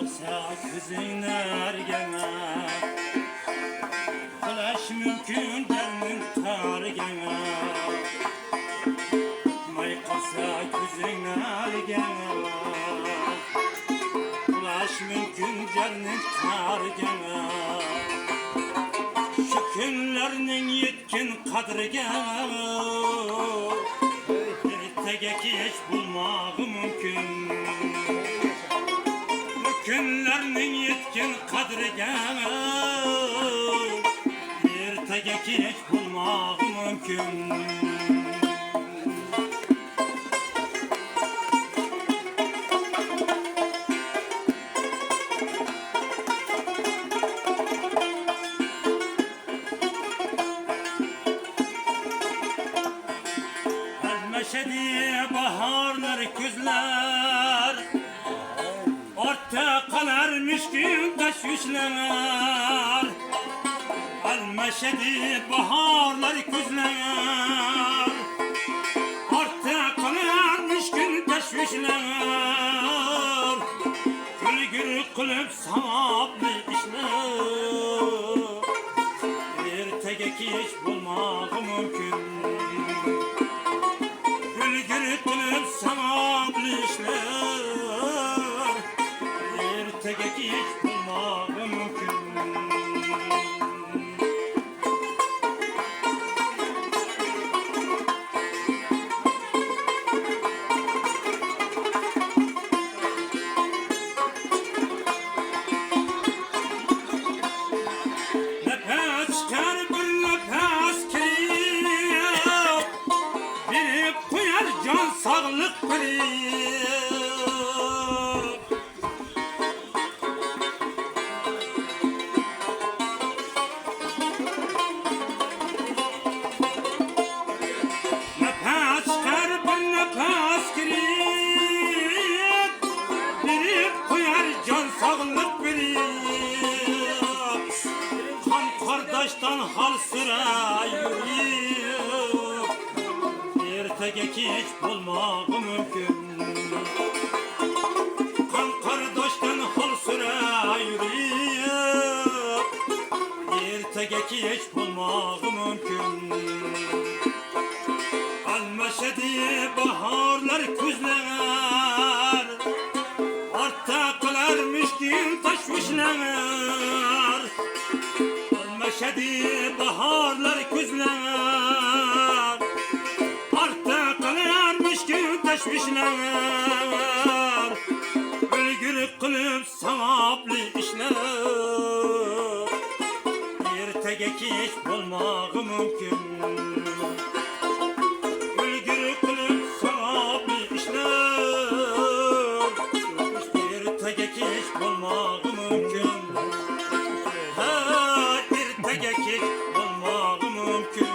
qolsa ko'zinglargana qulash mumkin darning targana may qolsa ko'zinglargana qulash mumkin darning targana shu kunlarning yetkin qadriga ertaga kech bo'lmog'i mumkin. Günlerinin yetkin kadriga ertaga kech bo'lmog'i mumkin. Almashadi baharlar kuzlar ortda qalar mishkin tashvishlar almashadi baharlar kuzlar ortda qalar mishkin tashvishlar kulgir qilib savobli ishlar ertaga kech bo'lmog'i mumkin. Kulgir qilib savobli ishlar ertaga kech bo'lmog'i mumkin. Nafas chiqar bir nafas kirib berib qo'yar jon sog'liq qilib. Nafas chiqar bir nafas kirib berib qo'yar jon sog'liq qilib. Qon qardoshdan hol so'ray yurib ertaga kech bo'lmog'i mumkin. Qon qardoshdan hol so'ray yurib ertaga kech bo'lmog'i mumkin. Almashadi baharlar kuzlar ortda qalar mishkin tashvishlar almashadi baharlar kuzlar ortda qalar mishkin tashvishlar ulgir qilib savobli ishlar ertaga kech bo'lmog'i mumkin. Ulgir qilib savobli ishlar ertaga kech bo'lmog'i mumkin. Ha, ertaga kech bo'lmog'i mumkin.